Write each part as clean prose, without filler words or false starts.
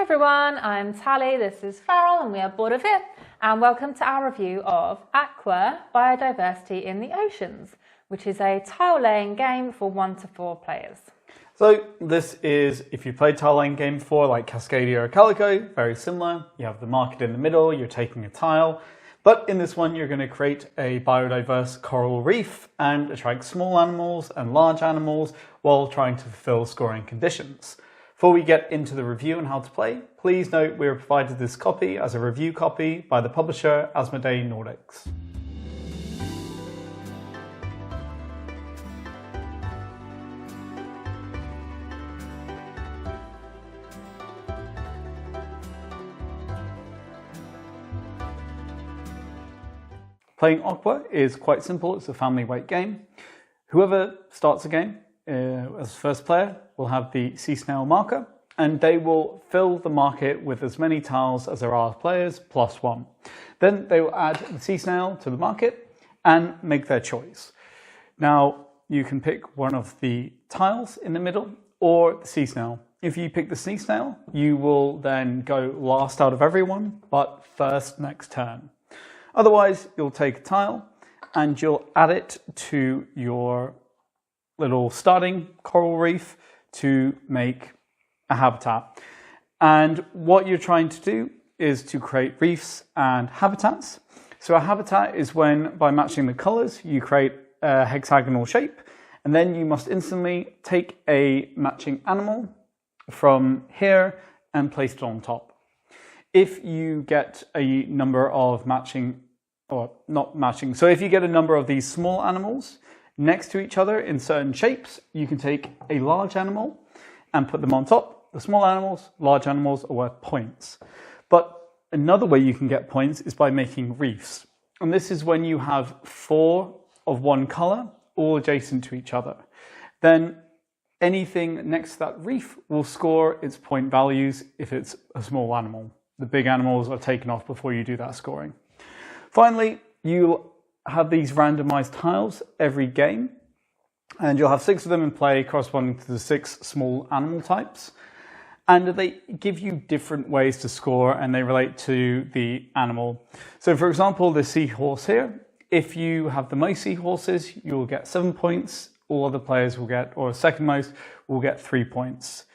everyone, I'm Tally, this is Farrell and we are bored of it, and welcome to our review of Aqua, Biodiversity in the Oceans, which is a tile laying game for 1 to 4 players. So this is, if you played tile laying game before, like Cascadia or Calico, very similar. You have the market in the middle, you're taking a tile, but in this one you're going to create a biodiverse coral reef and attract small animals and large animals while trying to fulfill scoring conditions. Before we get into the review and how to play, please note we were provided this copy as a review copy by the publisher Asmodee Nordics. Playing Aqua is quite simple, it's a family weight game. Whoever starts a game as first player will have the sea snail marker, and they will fill the market with as many tiles as there are players plus 1. Then they will add the sea snail to the market and make their choice. Now you can pick one of the tiles in the middle or the sea snail. If you pick the sea snail, you will then go last out of everyone, but first next turn. Otherwise, you'll take a tile and you'll add it to your little starting coral reef to make a habitat. And what you're trying to do is to create reefs and habitats. So a habitat is when, by matching the colors, you create a hexagonal shape, and then you must instantly take a matching animal from here and place it on top. If you get a number of matching, or not matching, so if you get a number of these small animals next to each other in certain shapes, you can take a large animal and put them on top. The small animals, large animals are worth points. But another way you can get points is by making reefs. And this is when you have 4 of one color all adjacent to each other. Then anything next to that reef will score its point values if it's a small animal. The big animals are taken off before you do that scoring. Finally, you'll have these randomized tiles every game, and you'll have 6 of them in play corresponding to the 6 small animal types, and they give you different ways to score and they relate to the animal. So for example, the seahorse here, if you have the most seahorses, you'll get 7 points. All other players will get, or second most, will get 3 points.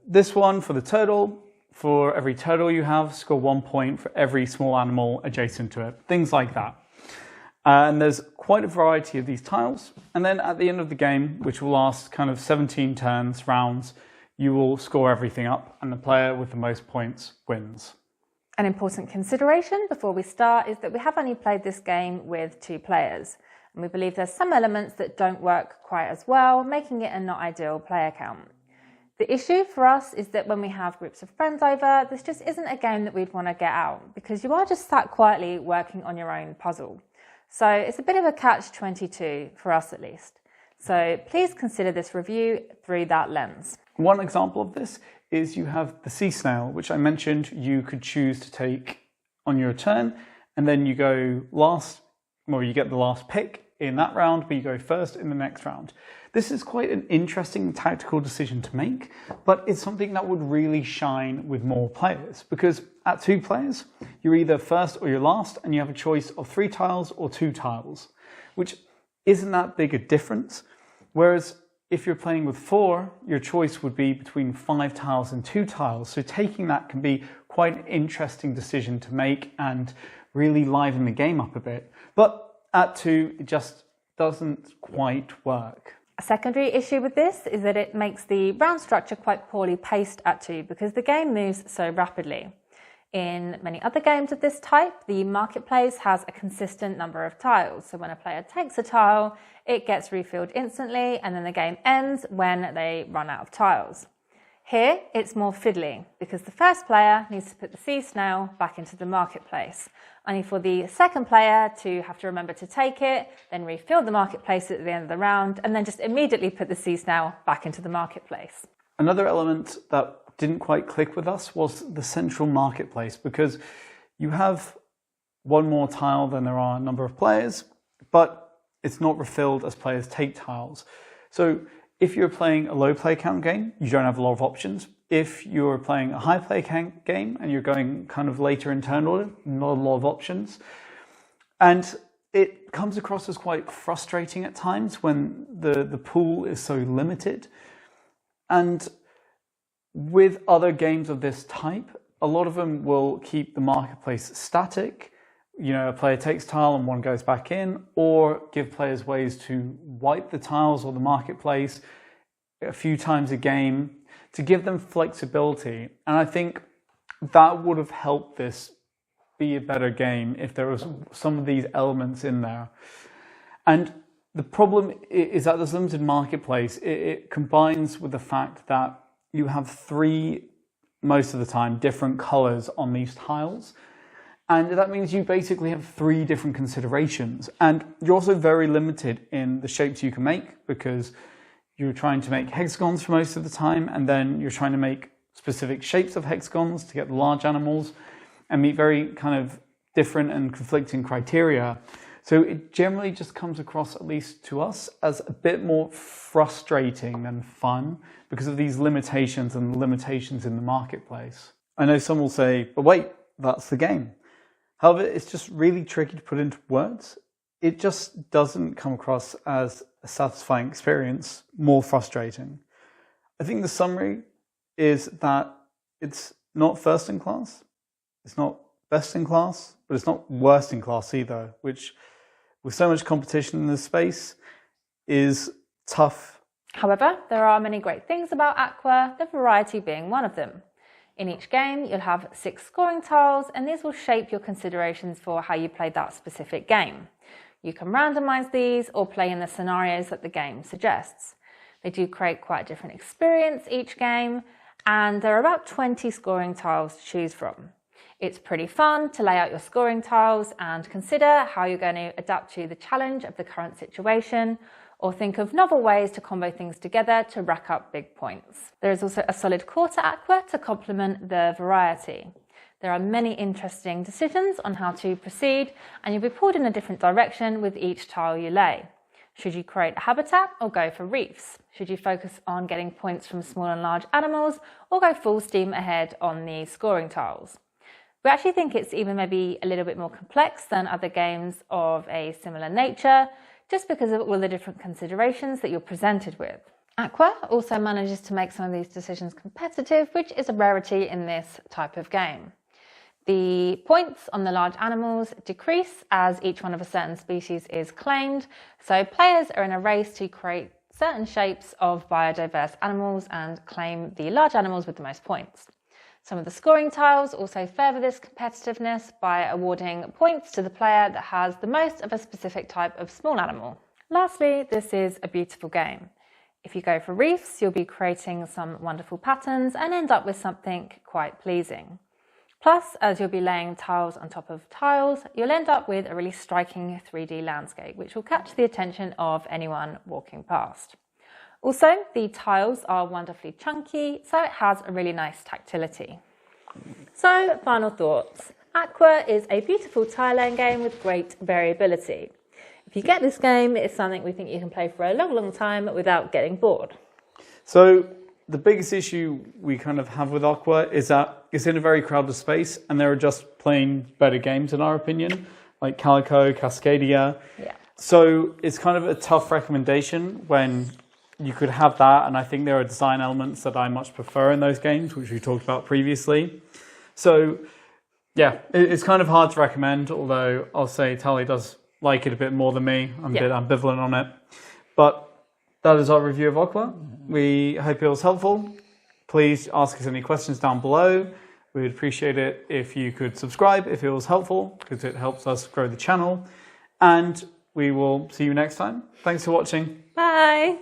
This one for the turtle, for every turtle you have, score 1 point for every small animal adjacent to it, things like that. And there's quite a variety of these tiles. And then at the end of the game, which will last kind of 17 turns, rounds, you will score everything up and the player with the most points wins. An important consideration before we start is that we have only played this game with 2 players. And we believe there's some elements that don't work quite as well, making it a not ideal player count. The issue for us is that when we have groups of friends over, this just isn't a game that we'd want to get out because you are just sat quietly working on your own puzzle. So it's a bit of a catch-22 for us at least. So please consider this review through that lens. One example of this is you have the sea snail, which I mentioned you could choose to take on your turn, and then you go last, or you get the last pick in that round, but you go first in the next round. This is quite an interesting tactical decision to make, but it's something that would really shine with more players, because at 2 players, you're either first or you're last, and you have a choice of 3 tiles or 2 tiles, which isn't that big a difference. Whereas if you're playing with 4, your choice would be between 5 tiles and 2 tiles. So taking that can be quite an interesting decision to make and really liven the game up a bit. But at 2, it just doesn't quite work. A secondary issue with this is that it makes the round structure quite poorly paced at 2 because the game moves so rapidly. In many other games of this type, the marketplace has a consistent number of tiles. So when a player takes a tile, it gets refilled instantly, and then the game ends when they run out of tiles. Here, it's more fiddly because the first player needs to put the sea snail back into the marketplace, only for the second player to have to remember to take it, then refill the marketplace at the end of the round, and then just immediately put the sea snail back into the marketplace. Another element that didn't quite click with us was the central marketplace, because you have 1 more tile than there are a number of players, but it's not refilled as players take tiles. So If you're playing a low play count game, you don't have a lot of options. If you're playing a high play count game and you're going kind of later in turn order, not a lot of options. And it comes across as quite frustrating at times when the pool is so limited. And with other games of this type, a lot of them will keep the marketplace static. You know, a player takes tile and one goes back in, or give players ways to wipe the tiles or the marketplace a few times a game to give them flexibility. And I think that would have helped this be a better game if there was some of these elements in there. And the problem is that this limited marketplace, it combines with the fact that you have 3, most of the time, different colors on these tiles. And that means you basically have 3 different considerations. And you're also very limited in the shapes you can make, because you're trying to make hexagons for most of the time, and then you're trying to make specific shapes of hexagons to get the large animals and meet very kind of different and conflicting criteria. So it generally just comes across, at least to us, as a bit more frustrating than fun because of these limitations and limitations in the marketplace. I know some will say, but wait, that's the game. However, it's just really tricky to put into words. It just doesn't come across as a satisfying experience, more frustrating. I think the summary is that it's not first in class, it's not best in class, but it's not worst in class either, which with so much competition in this space is tough. However, there are many great things about Aqua, the variety being one of them. In each game, you'll have 6 scoring tiles, and these will shape your considerations for how you play that specific game. You can randomize these or play in the scenarios that the game suggests. They do create quite a different experience each game, and there are about 20 scoring tiles to choose from. It's pretty fun to lay out your scoring tiles and consider how you're going to adapt to the challenge of the current situation, or think of novel ways to combo things together to rack up big points. There is also a solid core to Aqua to complement the variety. There are many interesting decisions on how to proceed, and you'll be pulled in a different direction with each tile you lay. Should you create a habitat or go for reefs? Should you focus on getting points from small and large animals, or go full steam ahead on the scoring tiles? We actually think it's even maybe a little bit more complex than other games of a similar nature, just because of all the different considerations that you're presented with. Aqua also manages to make some of these decisions competitive, which is a rarity in this type of game. The points on the large animals decrease as each one of a certain species is claimed, so players are in a race to create certain shapes of biodiverse animals and claim the large animals with the most points. Some of the scoring tiles also further this competitiveness by awarding points to the player that has the most of a specific type of small animal. Lastly, this is a beautiful game. If you go for reefs, you'll be creating some wonderful patterns and end up with something quite pleasing. Plus, as you'll be laying tiles on top of tiles, you'll end up with a really striking 3D landscape, which will catch the attention of anyone walking past. Also, the tiles are wonderfully chunky, so it has a really nice tactility. So, final thoughts. Aqua is a beautiful tile laying game with great variability. If you get this game, it's something we think you can play for a long, long time without getting bored. So, the biggest issue we kind of have with Aqua is that it's in a very crowded space, and there are just plain better games in our opinion, like Calico, Cascadia. Yeah. So, it's kind of a tough recommendation when you could have that, and I think there are design elements that I much prefer in those games, which we talked about previously. So, yeah, it's kind of hard to recommend, although I'll say Tali does like it a bit more than me. I'm a bit ambivalent on it. But that is our review of Aqua. We hope it was helpful. Please ask us any questions down below. We would appreciate it if you could subscribe if it was helpful, because it helps us grow the channel. And we will see you next time. Thanks for watching. Bye.